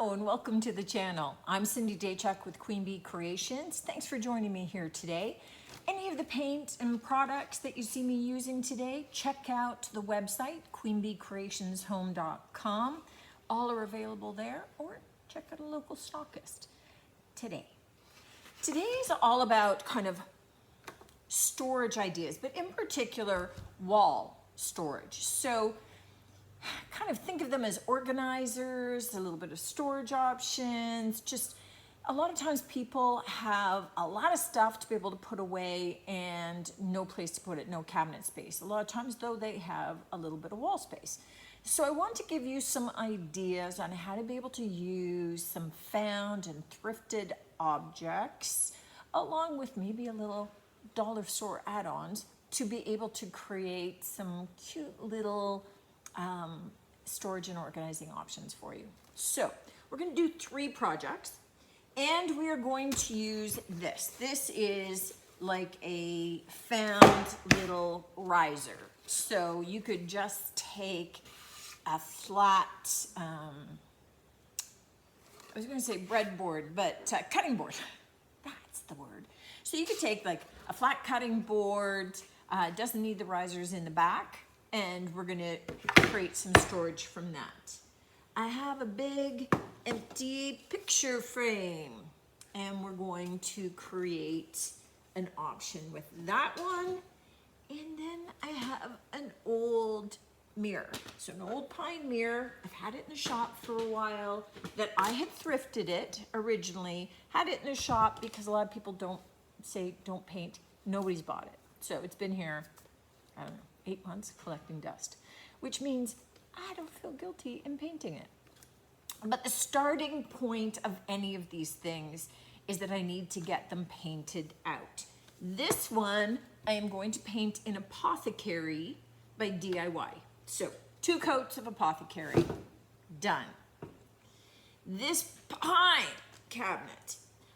Hello and welcome to the channel. I'm Cindy Daychuck with Queen Bee Creations. Thanks for joining me here today. Any of the paint and products that you see me using today, check out the website, queenbeecreationshome.com. All are available there, or check out a local stockist today. Today's all about kind of storage ideas, but in particular, wall storage. So kind of think of them as organizers, a little bit of storage options. Just a lot of times people have a lot of stuff to be able to put away and no place to put it, no cabinet space. A lot of times though, they have a little bit of wall space. So I want to give you some ideas on how to be able to use some found and thrifted objects, along with maybe a little dollar store add-ons to be able to create some cute little storage and organizing options for you. So we're going to do 3 projects and we are going to use this. This is like a found little riser. So you could just take a flat, I was going to say breadboard, but cutting board. That's the word. So you could take like a flat cutting board, doesn't need the risers in the back, and we're gonna create some storage from that. I have a big empty picture frame and we're going to create an option with that one. And then I have an old mirror. So an old pine mirror. I've had it in the shop for a while, that I had thrifted it originally, had it in the shop because a lot of people don't paint. Nobody's bought it. So it's been here, I don't know, 8 months collecting dust, which means I don't feel guilty in painting it. But the starting point of any of these things is that I need to get them painted out. This one I am going to paint in Apothecary by DIY. So 2 coats of Apothecary, done. This pine cabinet,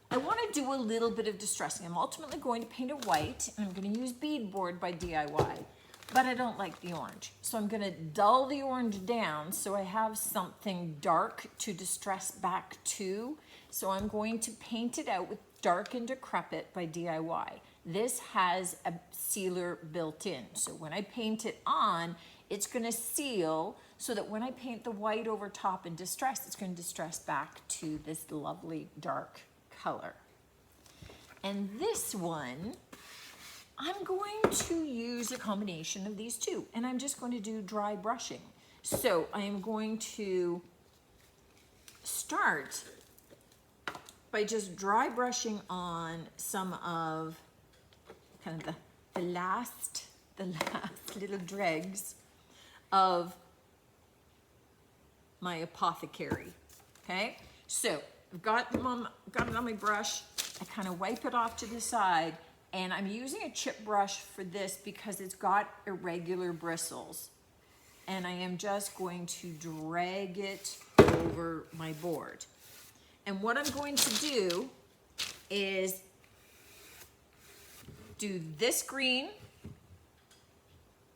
I want to do a little bit of distressing. I'm ultimately going to paint it white, and I'm going to use beadboard by DIY. But I don't like the orange. So I'm gonna dull the orange down so I have something dark to distress back to. So I'm going to paint it out with Dark and Decrepit by DIY. This has a sealer built in. So when I paint it on, it's gonna seal so that when I paint the white over top and distress, it's gonna distress back to this lovely dark color. And this one, I'm going to use a combination of these 2, and I'm just going to do dry brushing. So I am going to start by just dry brushing on some of kind of the last little dregs of my Apothecary. Okay, so I've got it on my brush. I kind of wipe it off to the side. And I'm using a chip brush for this because it's got irregular bristles. And I am just going to drag it over my board. And what I'm going to do is do this green.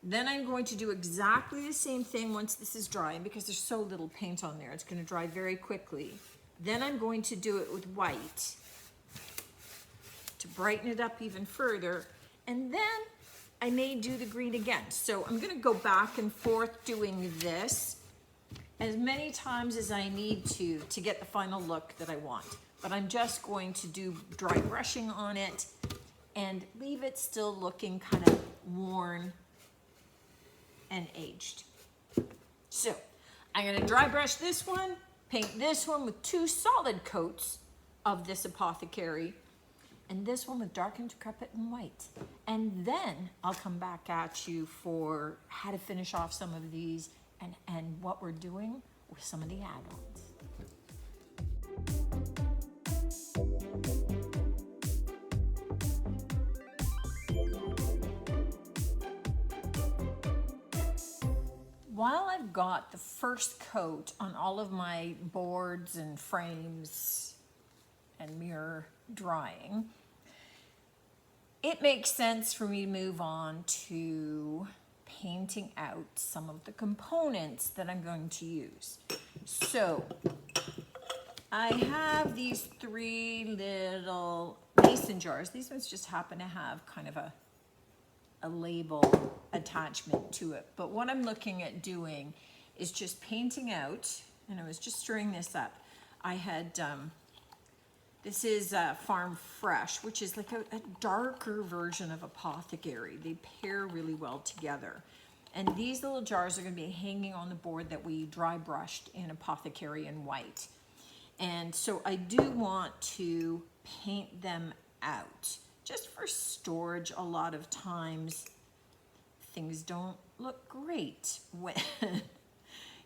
Then I'm going to do exactly the same thing once this is dry. And because there's so little paint on there, it's going to dry very quickly. Then I'm going to do it with white to brighten it up even further. And then I may do the green again. So I'm gonna go back and forth doing this as many times as I need to get the final look that I want. But I'm just going to do dry brushing on it and leave it still looking kind of worn and aged. So I'm gonna dry brush this one, paint this one with 2 solid coats of this Apothecary, and this one with Dark and Decrepit and white. And then I'll come back at you for how to finish off some of these and what we're doing with some of the add-ons. While I've got the first coat on all of my boards and frames and mirror drying, it makes sense for me to move on to painting out some of the components that I'm going to use. So I have these 3 little mason jars. These ones just happen to have kind of a label attachment to it. But what I'm looking at doing is just painting out, and I was just stirring this up. I had, this is Farm Fresh, which is like a darker version of Apothecary. They pair really well together. And these little jars are going to be hanging on the board that we dry brushed in Apothecary in white. And so I do want to paint them out. Just for storage, a lot of times things don't look great when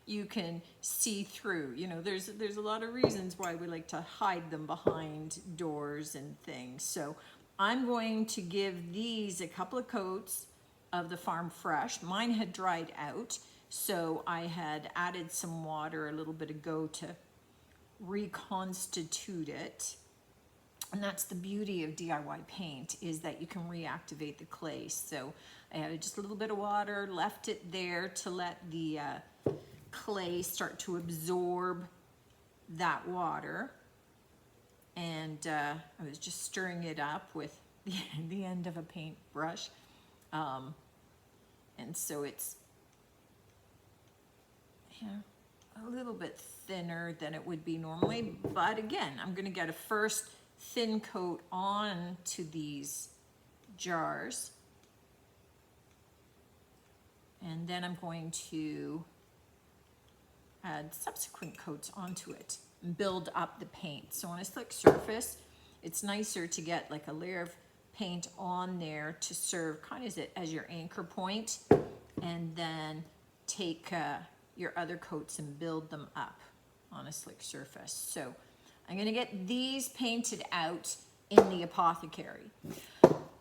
you can see through. You know, there's a lot of reasons why we like to hide them behind doors and things. So I'm going to give these a couple of coats of the Farm Fresh. Mine had dried out, so I had added some water a little bit ago to reconstitute it. And that's the beauty of DIY paint, is that you can reactivate the clay. So I added just a little bit of water, left it there to let the clay start to absorb that water. And I was just stirring it up with the end of a paintbrush. And so it's, yeah, a little bit thinner than it would be normally. But again, I'm going to get a first thin coat on to these jars. And then I'm going to add subsequent coats onto it and build up the paint. So on a slick surface, it's nicer to get like a layer of paint on there to serve kind of as your anchor point, and then take your other coats and build them up on a slick surface. So I'm going to get these painted out in the Apothecary.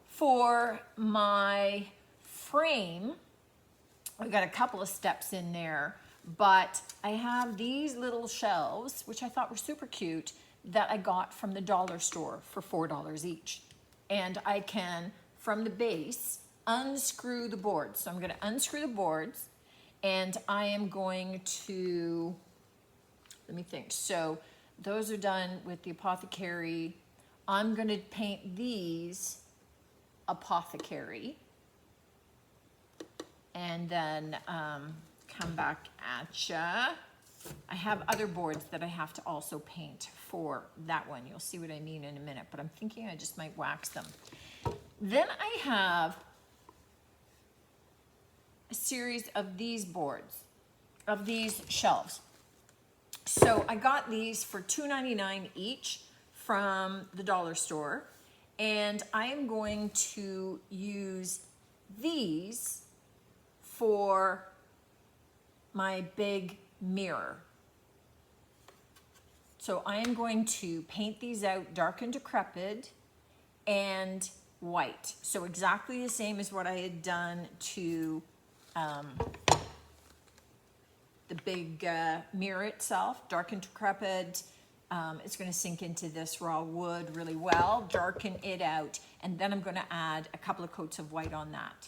For my frame, I've got a couple of steps in there, but I have these little shelves, which I thought were super cute, that I got from the dollar store for $4 each. And I can, from the base, unscrew the boards. So I'm going to unscrew the boards, and I am going to, let me think. So those are done with the Apothecary. I'm going to paint these Apothecary, and then come back at ya. I have other boards that I have to also paint for that one. You'll see what I mean in a minute, but I'm thinking I just might wax them. Then I have a series of these boards, of these shelves. So I got these for $2.99 each from the dollar store, and I am going to use these for my big mirror. So I am going to paint these out dark and decrepit and white. So exactly the same as what I had done to the big mirror itself, dark and decrepit. It's going to sink into this raw wood really well, darken it out, and then I'm going to add a couple of coats of white on that,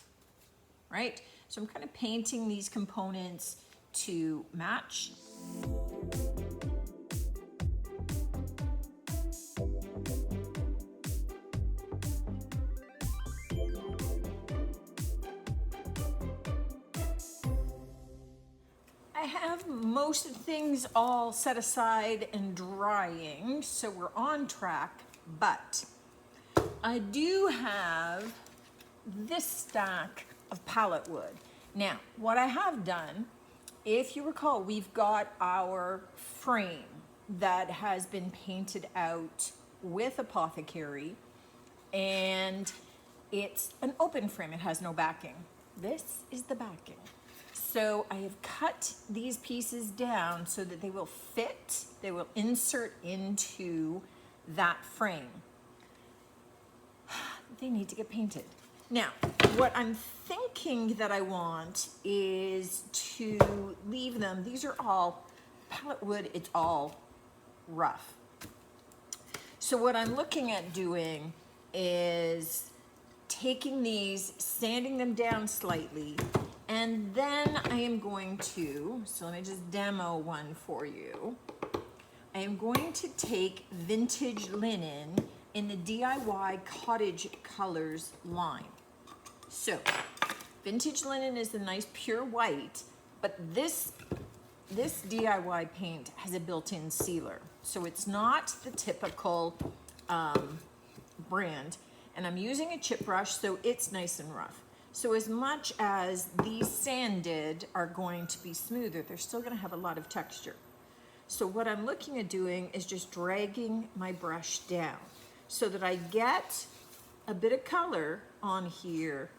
right? So I'm kind of painting these components to match. I have most of the things all set aside and drying, so we're on track, but I do have this stack of pallet wood. Now, what I have done, if you recall, we've got our frame that has been painted out with Apothecary, and it's an open frame. It has no backing. This is the backing. So I have cut these pieces down so that they will fit, they will insert into that frame. They need to get painted. Now, what I'm thinking that I want is to leave them, these are all pallet wood, it's all rough. So what I'm looking at doing is taking these, sanding them down slightly, and then I am going to, so let me just demo one for you. I am going to take vintage linen in the DIY cottage colors line. So vintage linen is the nice pure white, but this DIY paint has a built-in sealer. So it's not the typical brand. And I'm using a chip brush, so it's nice and rough. So as much as these sanded are going to be smoother, they're still gonna have a lot of texture. So what I'm looking at doing is just dragging my brush down so that I get a bit of color on here,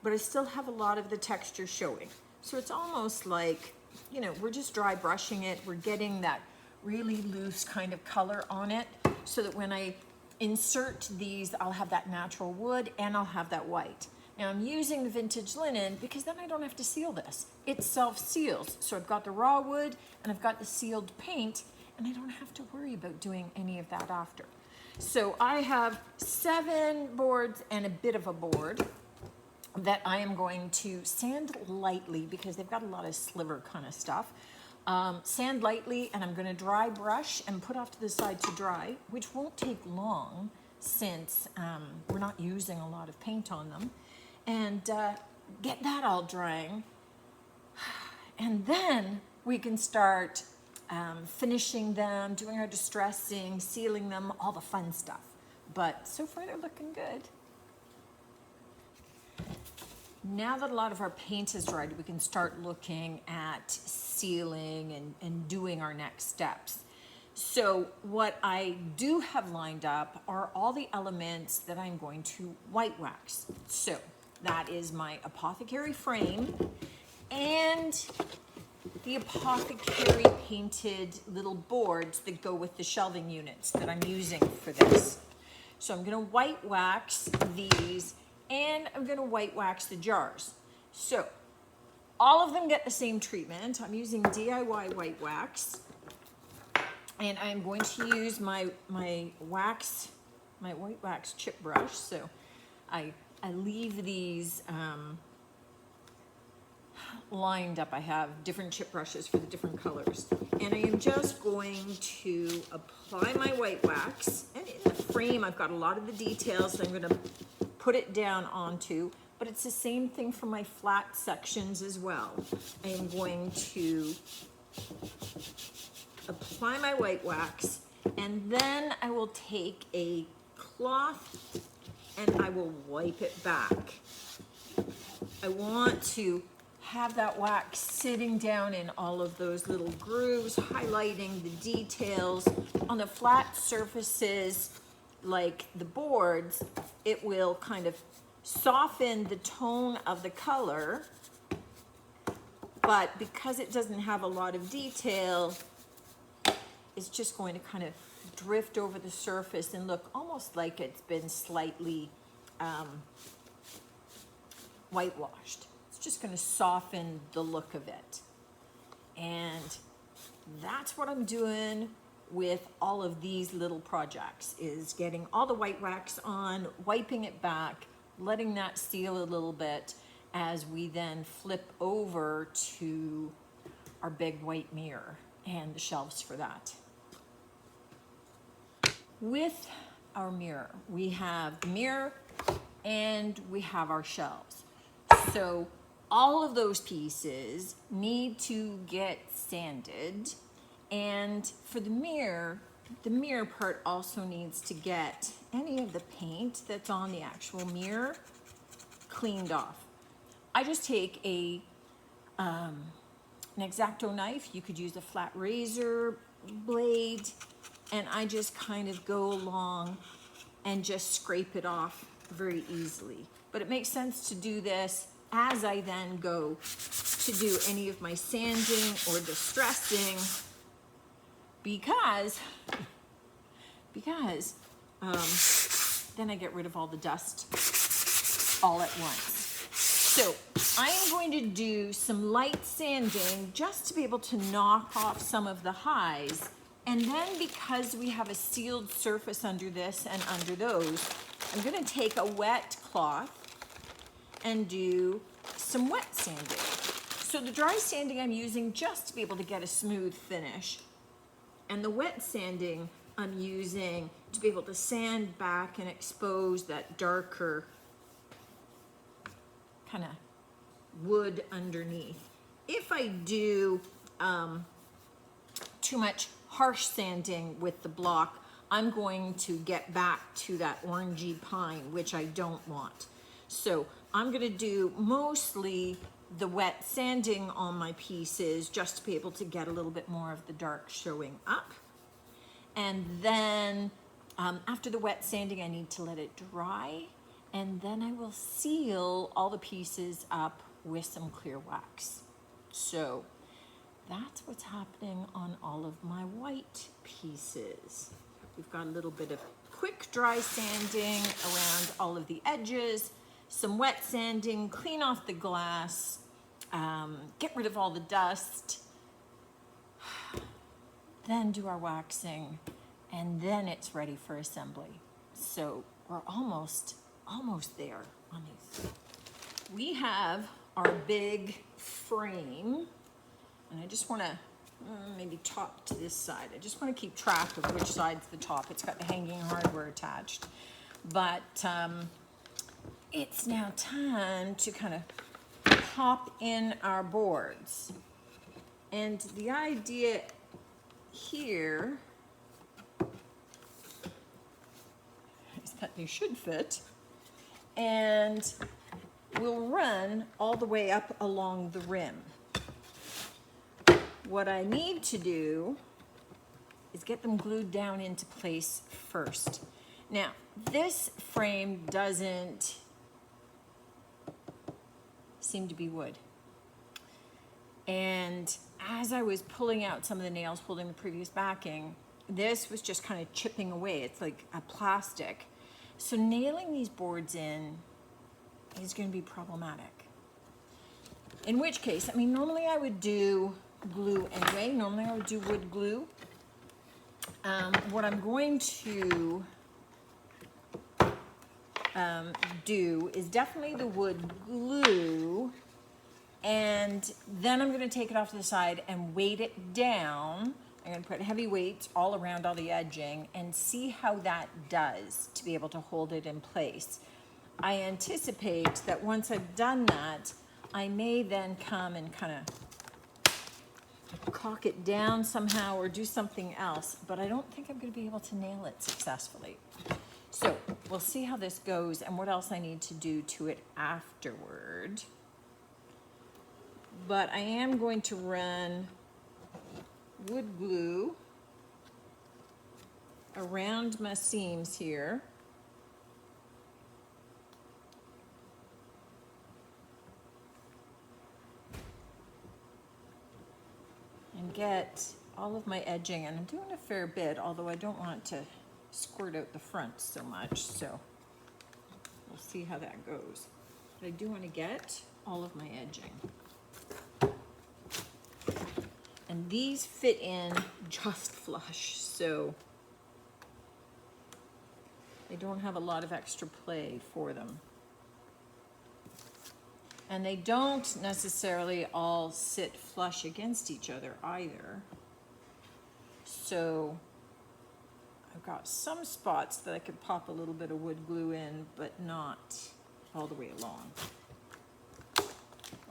but I still have a lot of the texture showing. So it's almost like, you know, we're just dry brushing it. We're getting that really loose kind of color on it so that when I insert these, I'll have that natural wood and I'll have that white. Now I'm using the vintage linen because then I don't have to seal this. It self-seals. So I've got the raw wood and I've got the sealed paint and I don't have to worry about doing any of that after. So I have 7 boards and a bit of a board that I am going to sand lightly because they've got a lot of sliver kind of stuff. Sand lightly, and I'm going to dry brush and put off to the side to dry, which won't take long since we're not using a lot of paint on them. And get that all drying. And then we can start finishing them, doing our distressing, sealing them, all the fun stuff. But so far they're looking good. Now that a lot of our paint is dried, we can start looking at sealing and doing our next steps. So what I do have lined up are all the elements that I'm going to white wax. So that is my apothecary frame and the apothecary painted little boards that go with the shelving units that I'm using for this. So I'm gonna white wax these and I'm gonna white wax the jars. So all of them get the same treatment. I'm using DIY white wax and I'm going to use my white wax chip brush. So I leave these lined up. I have different chip brushes for the different colors. And I am just going to apply my white wax. And in the frame, I've got a lot of the details that I'm gonna put it down onto, but it's the same thing for my flat sections as well. I am going to apply my white wax, and then I will take a cloth and I will wipe it back. I want to have that wax sitting down in all of those little grooves, highlighting the details. On the flat surfaces, like the boards, it will kind of soften the tone of the color, but because it doesn't have a lot of detail, it's just going to kind of drift over the surface and look almost like it's been slightly whitewashed. It's just going to soften the look of it. And that's what I'm doing with all of these little projects, is getting all the white wax on, wiping it back, letting that seal a little bit as we then flip over to our big white mirror and the shelves for that. With our mirror, we have the mirror and we have our shelves. So all of those pieces need to get sanded, and for the mirror part also needs to get any of the paint that's on the actual mirror cleaned off. I just take an X-Acto knife. You could use a flat razor blade, and I just kind of go along and just scrape it off very easily. But it makes sense to do this as I then go to do any of my sanding or distressing, because then I get rid of all the dust all at once. So I am going to do some light sanding just to be able to knock off some of the highs. And then because we have a sealed surface under this and under those, I'm gonna take a wet cloth and do some wet sanding. So the dry sanding I'm using just to be able to get a smooth finish. And the wet sanding I'm using to be able to sand back and expose that darker kind of wood underneath. If I do too much harsh sanding with the block, I'm going to get back to that orangey pine, which I don't want. So I'm gonna do mostly the wet sanding on my pieces just to be able to get a little bit more of the dark showing up. And then after the wet sanding, I need to let it dry, and then I will seal all the pieces up with some clear wax. So that's what's happening on all of my white pieces. We've got a little bit of quick dry sanding around all of the edges, some wet sanding, clean off the glass, get rid of all the dust, then do our waxing, and then it's ready for assembly. So we're almost there on these. We have our big frame, and I just want to maybe top to this side. I just want to keep track of which side's the top. It's got the hanging hardware attached. But it's now time to kind of pop in our boards. And the idea here is that they should fit, and we'll run all the way up along the rim. What I need to do is get them glued down into place first. Now, this frame doesn't seem to be wood. And as I was pulling out some of the nails holding the previous backing, this was just kind of chipping away. It's like a plastic. So nailing these boards in is going to be problematic. In which case, I mean, normally I would do glue anyway. Normally I would do wood glue. What I'm going to do is definitely the wood glue, and then I'm going to take it off to the side and weight it down. I'm going to put heavy weights all around all the edging and see how that does to be able to hold it in place. I anticipate that once I've done that, I may then come and kind of caulk it down somehow or do something else, but I don't think I'm going to be able to nail it successfully. So we'll see how this goes and what else I need to do to it afterward. But I am going to run wood glue around my seams here. And get all of my edging, and I'm doing a fair bit, although I don't want to squirt out the front so much, so we'll see how that goes. But I do want to get all of my edging. And these fit in just flush, so they don't have a lot of extra play for them. And they don't necessarily all sit flush against each other either. So I've got some spots that I could pop a little bit of wood glue in, but not all the way along.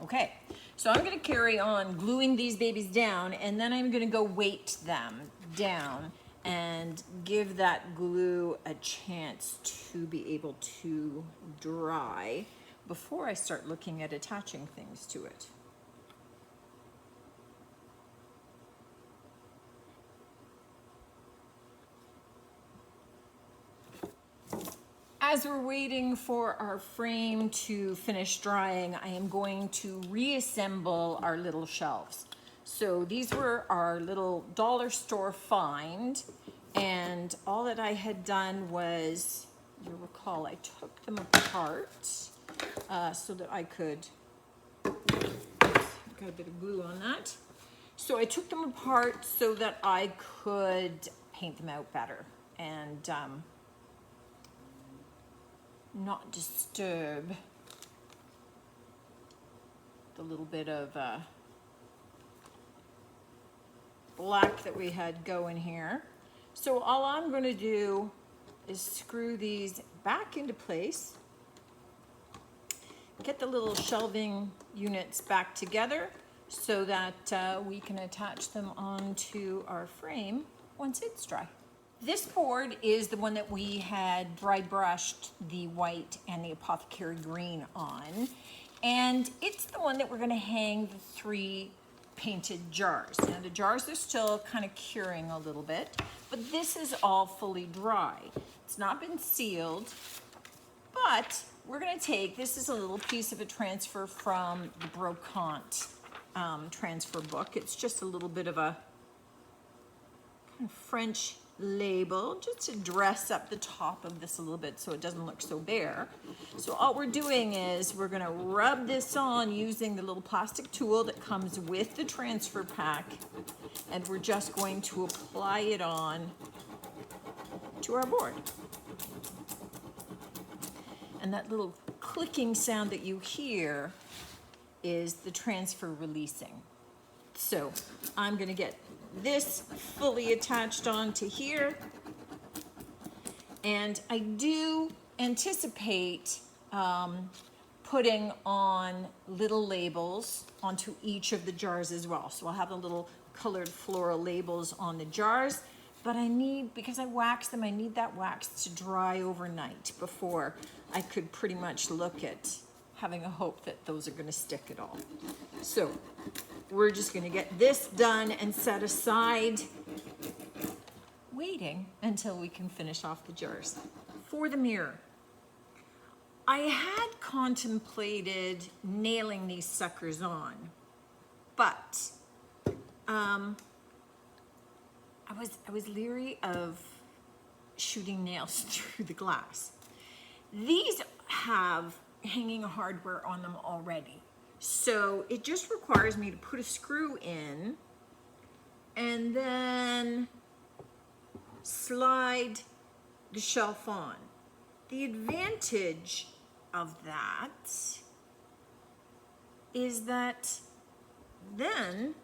Okay, so I'm gonna carry on gluing these babies down, and then I'm gonna go weight them down and give that glue a chance to be able to dry before I start looking at attaching things to it. As we're waiting for our frame to finish drying, I am going to reassemble our little shelves. So these were our little dollar store find, and all that I had done was, you'll recall, I took them apart so that I could, got a bit of glue on that. So I took them apart so that I could paint them out better and not disturb the little bit of black that we had going here. So all I'm going to do is screw these back into place, get the little shelving units back together so that we can attach them onto our frame once it's dry. This board is the one that we had dry brushed the white and the apothecary green on, and it's the one that we're going to hang the 3 painted jars. Now the jars are still kind of curing a little bit, but this is all fully dry. It's not been sealed, but we're going to take, this is a little piece of a transfer from the Brocante transfer book. It's just a little bit of a kind of French label just to dress up the top of this a little bit so it doesn't look so bare. So all we're doing is we're going to rub this on using the little plastic tool that comes with the transfer pack, and we're just going to apply it on to our board. And that little clicking sound that you hear is the transfer releasing. So I'm going to get this fully attached onto here, and I do anticipate putting on little labels onto each of the jars as well. So I'll have the little colored floral labels on the jars, but I need, because I wax them, I need that wax to dry overnight before I could pretty much look at having a hope that those are going to stick at all. So we're just going to get this done and set aside, waiting until we can finish off the jars. For the mirror, I had contemplated nailing these suckers on, but I was leery of shooting nails through the glass. These have hanging hardware on them already. So it just requires me to put a screw in and then slide the shelf on. The advantage of that is that then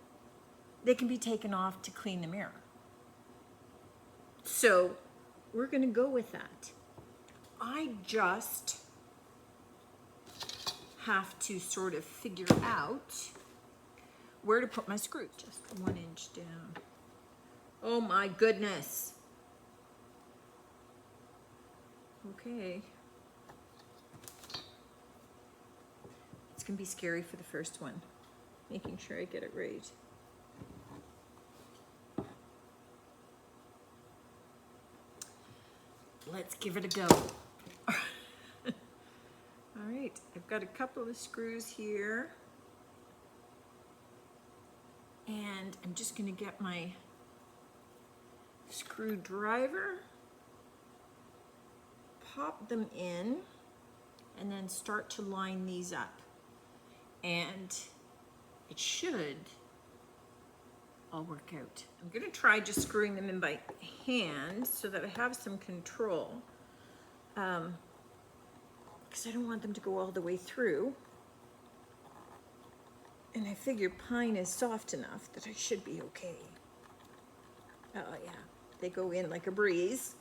they can be taken off to clean the mirror. So we're going to go with that. I just have to sort of figure out where to put my screw. Just 1 inch down. Oh my goodness. Okay. It's gonna be scary for the first one, making sure I get it right. Let's give it a go. All right, I've got a couple of screws here, and I'm just going to get my screwdriver, pop them in, and then start to line these up. And it should all work out. I'm going to try just screwing them in by hand so that I have some control. Because I don't want them to go all the way through. And I figure pine is soft enough that I should be okay. Oh yeah, they go in like a breeze.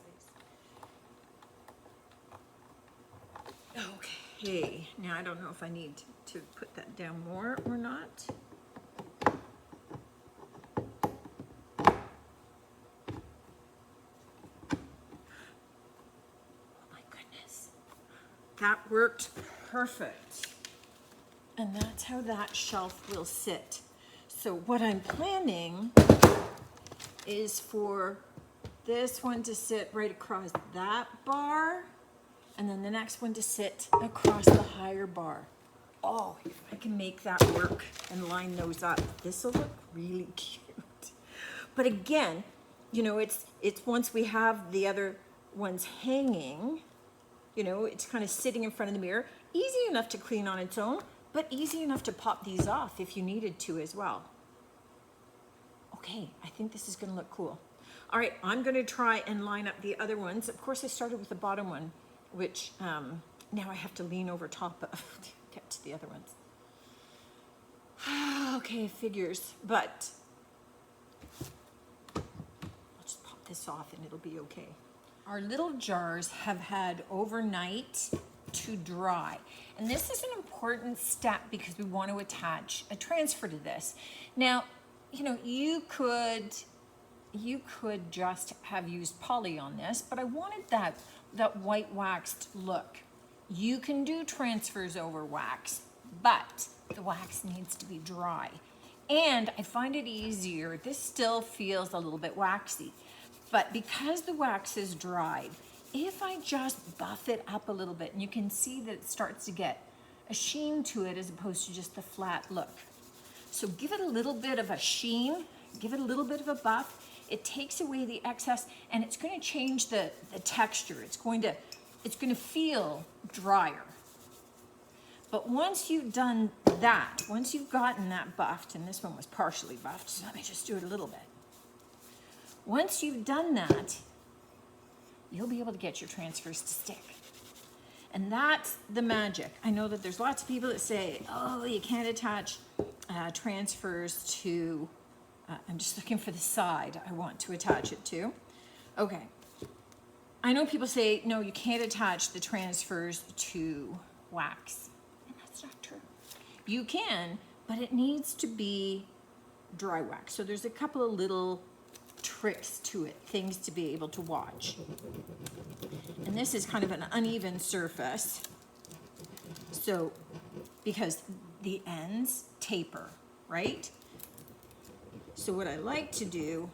Okay, now I don't know if I need to put that down more or not. That worked perfect. And that's how that shelf will sit. So what I'm planning is for this one to sit right across that bar, and then the next one to sit across the higher bar. Oh, if I can make that work and line those up, this will look really cute. But again, you know, it's once we have the other ones hanging, you know, it's kind of sitting in front of the mirror. Easy enough to clean on its own, but easy enough to pop these off if you needed to as well. Okay, I think this is going to look cool. All right, I'm going to try and line up the other ones. Of course, I started with the bottom one, which now I have to lean over top of to get to the other ones. Okay, figures, but this off and it'll be okay. Our little jars have had overnight to dry. And this is an important step because we want to attach a transfer to this. Now, you know, you could just have used poly on this, but I wanted that white waxed look. You can do transfers over wax, but the wax needs to be dry. And I find it easier, this still feels a little bit waxy, but because the wax is dried, if I just buff it up a little bit, and you can see that it starts to get a sheen to it as opposed to just the flat look. So give it a little bit of a sheen, give it a little bit of a buff. It takes away the excess and it's going to change the texture. It's going to feel drier. But once you've done that, once you've gotten that buffed, and this one was partially buffed, so let me just do it a little bit. Once you've done that, you'll be able to get your transfers to stick. And that's the magic. I know that there's lots of people that say, oh, you can't attach transfers to, I'm just looking for the side I want to attach it to. Okay. I know people say, no, you can't attach the transfers to wax. And that's not true. You can, but it needs to be dry wax. So there's a couple of little tricks to it, things to be able to watch. And this is kind of an uneven surface. So, because the ends taper, right? So what I like to do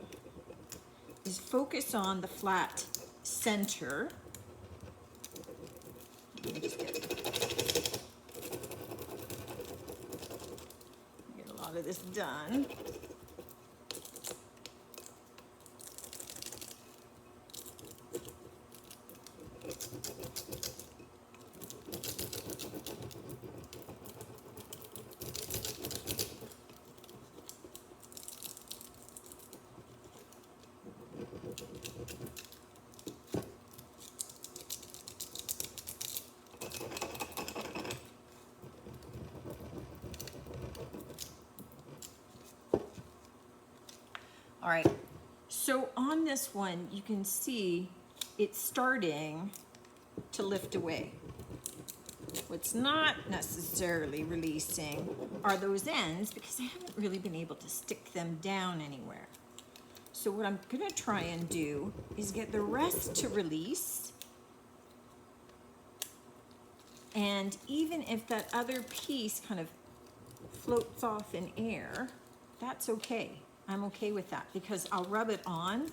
is focus on the flat center. Get a lot of this done. All right, so on this one, you can see it's starting to lift away. What's not necessarily releasing are those ends because I haven't really been able to stick them down anywhere. So what I'm gonna try and do is get the rest to release. And even if that other piece kind of floats off in air, that's okay. I'm okay with that because I'll rub it on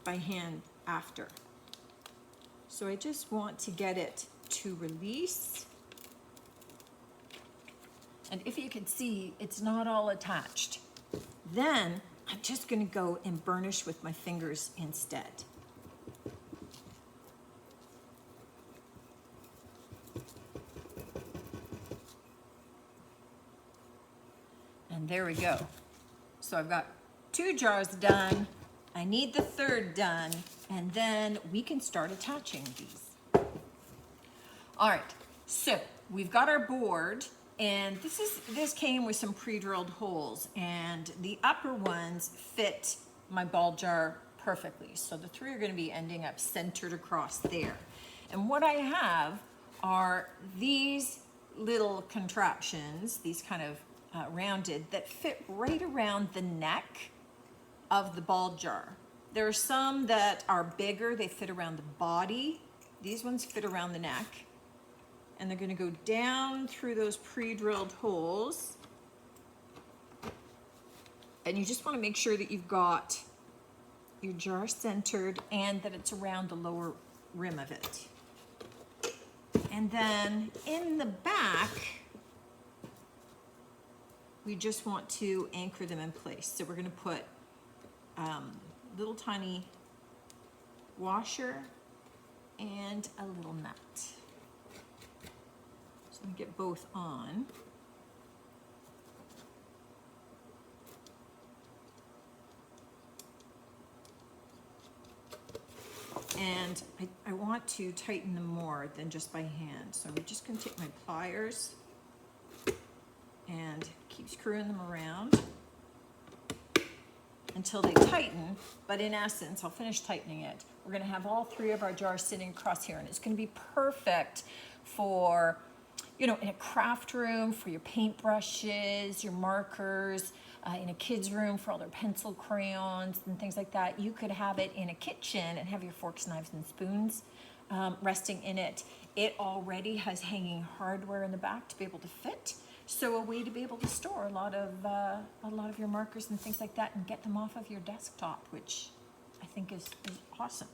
by hand after. So I just want to get it to release. And if you can see, it's not all attached. Then I'm just going to go and burnish with my fingers instead. And there we go. So I've got 2 jars done. I need the 3rd done, and then we can start attaching these. All right, so we've got our board, and this came with some pre-drilled holes, and the upper ones fit my ball jar perfectly. So the 3 are going to be ending up centered across there. And what I have are these little contraptions, these kind of rounded, that fit right around the neck of the ball jar. There are some that are bigger, they fit around the body. These ones fit around the neck. And they're gonna go down through those pre-drilled holes. And you just wanna make sure that you've got your jar centered and that it's around the lower rim of it. And then in the back, we just want to anchor them in place. So we're gonna put little tiny washer and a little nut. So I'm gonna get both on. And I want to tighten them more than just by hand. So I'm just gonna take my pliers and keep screwing them around. until they tighten, but in essence, I'll finish tightening it. We're gonna have all three of our jars sitting across here, and it's gonna be perfect for, you know, in a craft room, for your paintbrushes, your markers, in a kid's room for all their pencil crayons and things like that. You could have it in a kitchen and have your forks, knives, and spoons resting in it. It already has hanging hardware in the back to be able to fit. So a way to be able to store a lot of your markers and things like that and get them off of your desktop, which I think is awesome.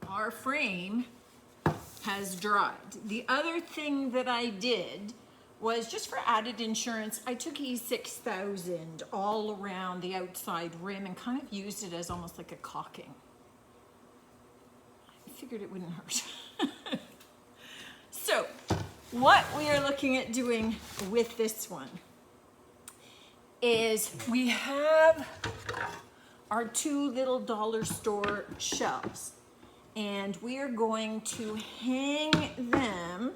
Our frame has dried. The other thing that I did was, just for added insurance, I took E6000 all around the outside rim and kind of used it as almost like a caulking. I figured it wouldn't hurt. So what we are looking at doing with this one is we have our two little dollar store shelves, and we are going to hang them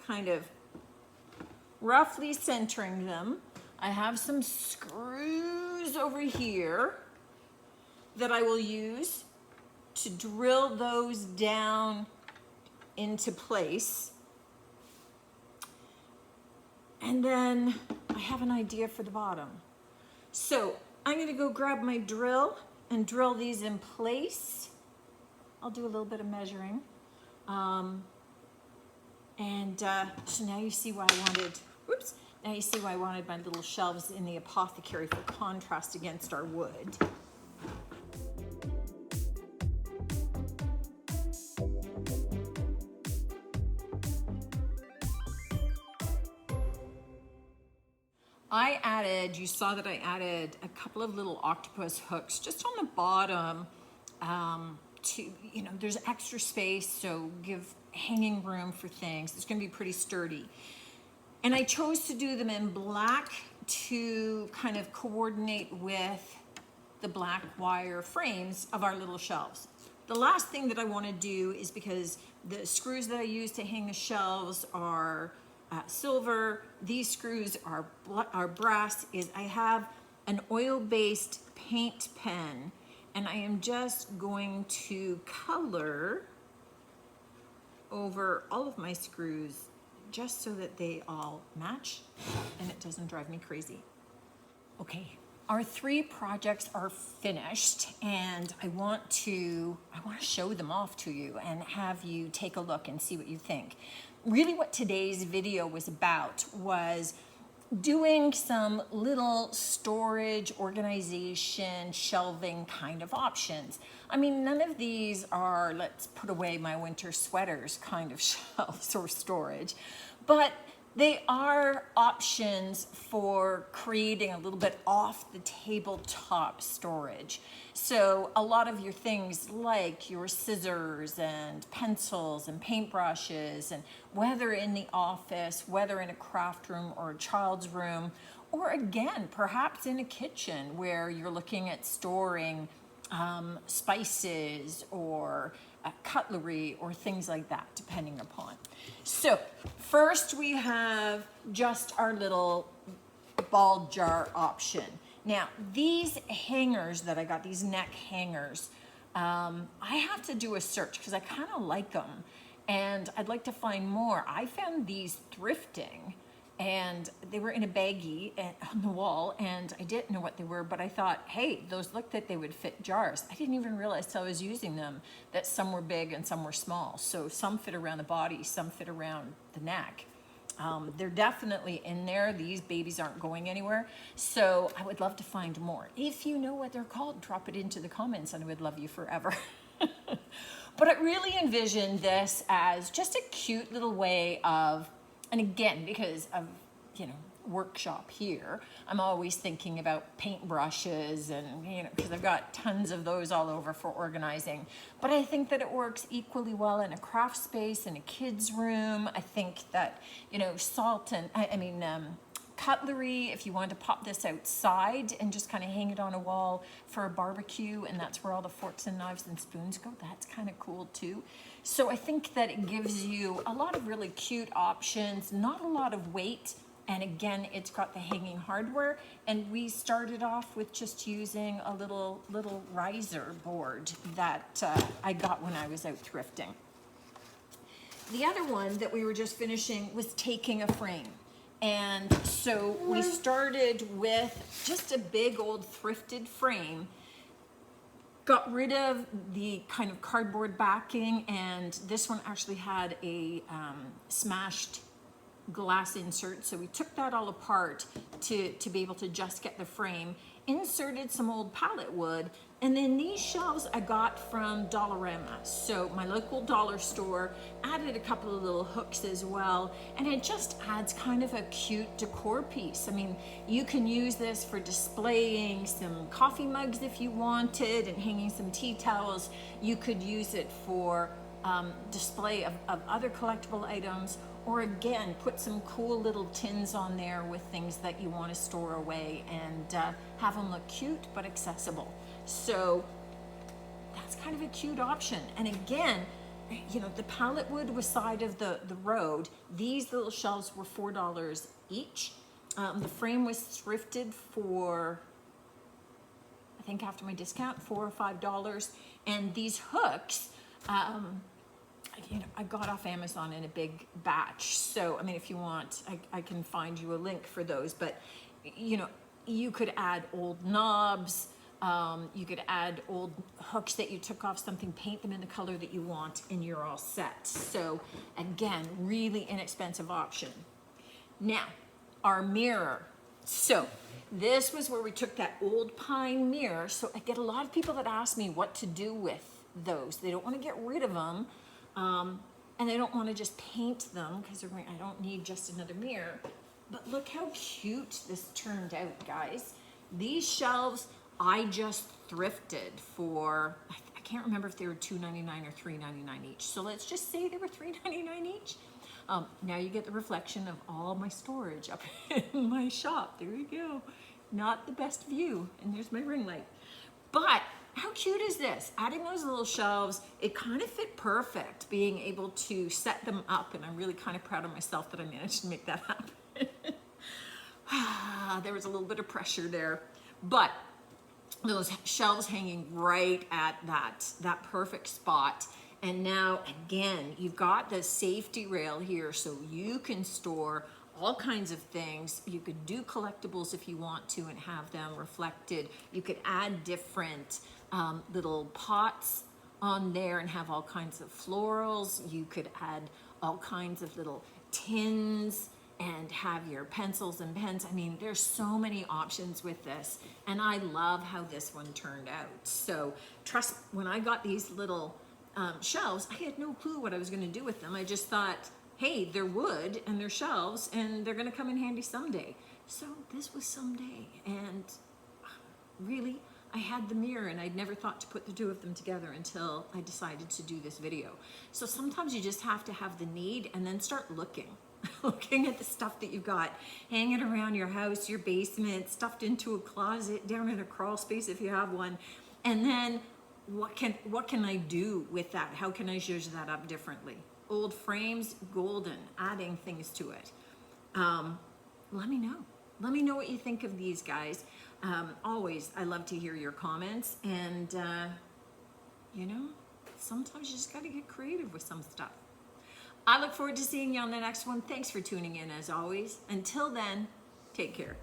kind of roughly centering them. I have some screws over here that I will use to drill those down into place. And then I have an idea for the bottom. So I'm gonna go grab my drill and drill these in place. I'll do a little bit of measuring. So now you see why now you see why I wanted my little shelves in the apothecary for contrast against our wood. You saw that I added a couple of little octopus hooks just on the bottom there's extra space, so give hanging room for things. It's gonna be pretty sturdy. And I chose to do them in black to kind of coordinate with the black wire frames of our little shelves. The last thing that I wanna do is, because the screws that I use to hang the shelves are silver, these screws are brass, is I have an oil-based paint pen, and I am just going to color over all of my screws just so that they all match and it doesn't drive me crazy. Okay, our three projects are finished, and I want to show them off to you and have you take a look and see what you think. Really what today's video was about was doing some little storage, organization, shelving kind of options. I mean, none of these are, let's put away my winter sweaters kind of shelves or storage, but they are options for creating a little bit off the tabletop storage. So a lot of your things like your scissors and pencils and paintbrushes, and whether in the office, whether in a craft room or a child's room, or again, perhaps in a kitchen where you're looking at storing spices or cutlery or things like that, depending upon. So first we have just our little ball jar option. Now these hangers that I got, these neck hangers, I have to do a search because I kind of like them and I'd like to find more. I found these thrifting, and they were in a baggie on the wall, and I didn't know what they were, but I thought, hey, those looked that they would fit jars. I didn't even realize till I was using them that some were big and some were small. So some fit around the body, some fit around the neck. They're definitely in there. These babies aren't going anywhere. So I would love to find more. If you know what they're called, drop it into the comments and I would love you forever. But I really envisioned this as just a cute little way of, and again, because of, workshop here, I'm always thinking about paintbrushes and, because I've got tons of those all over for organizing. But I think that it works equally well in a craft space, in a kid's room. I think that, salt and, cutlery, if you wanted to pop this outside and just kind of hang it on a wall for a barbecue, and that's where all the forks and knives and spoons go, that's kind of cool too. So I think that it gives you a lot of really cute options, not a lot of weight, And again, it's got the hanging hardware. And we started off with just using a little riser board that I got when I was out thrifting. The other one that we were just finishing was taking a frame. And so we started with just a big old thrifted frame, got rid of the kind of cardboard backing, and this one actually had a smashed glass insert. So we took that all apart to be able to just get the frame, inserted some old pallet wood, and then these shelves I got from Dollarama. So my local dollar store, added a couple of little hooks as well, and it just adds kind of a cute decor piece. I mean, you can use this for displaying some coffee mugs if you wanted and hanging some tea towels. You could use it for display of other collectible items, or again, put some cool little tins on there with things that you want to store away and have them look cute but accessible. So that's kind of a cute option. And again, you know, the pallet wood was side of the road. These little shelves were $4 each. The frame was thrifted for, I think after my discount, $4 or $5. And these hooks, you know, I got off Amazon in a big batch. So, I mean, if you want, I can find you a link for those. But, you know, you could add old knobs. You could add old hooks that you took off something, paint them in the color that you want, and you're all set. So, again, really inexpensive option. Now, our mirror. So, this was where we took that old pine mirror. So, I get a lot of people that ask me what to do with those. They don't want to get rid of them. And I don't want to just paint them because I don't need just another mirror. But look how cute this turned out, guys. These shelves I just thrifted for, I can't remember if they were $2.99 or $3.99 each. So let's just say they were $3.99 each. Now you get the reflection of all my storage up in my shop. There you go. Not the best view. And there's my ring light. But how cute is this? Adding those little shelves, it kind of fit perfect, being able to set them up, and I'm really kind of proud of myself that I managed to make that happen. There was a little bit of pressure there, but those shelves hanging right at that perfect spot. And now, again, you've got the safety rail here, so you can store all kinds of things. You could do collectibles if you want to and have them reflected. You could add different little pots on there and have all kinds of florals. You could add all kinds of little tins and have your pencils and pens. I mean, there's so many options with this, and I love how this one turned out. So trust, when I got these little shelves, I had no clue what I was going to do with them. I just thought, hey, they're wood and they're shelves and they're going to come in handy someday. So this was someday, and really, I had the mirror and I'd never thought to put the two of them together until I decided to do this video. So sometimes you just have to have the need and then start looking. Looking at the stuff that you've got hanging around your house, your basement, stuffed into a closet, down in a crawl space if you have one. And then what can I do with that? How can I zhuzh that up differently? Old frames, golden, adding things to it. Let me know. Let me know what you think of these, guys. Always, I love to hear your comments, and you know, sometimes you just got to get creative with some stuff. I look forward to seeing you on the next one. Thanks for tuning in as always. Until then, take care.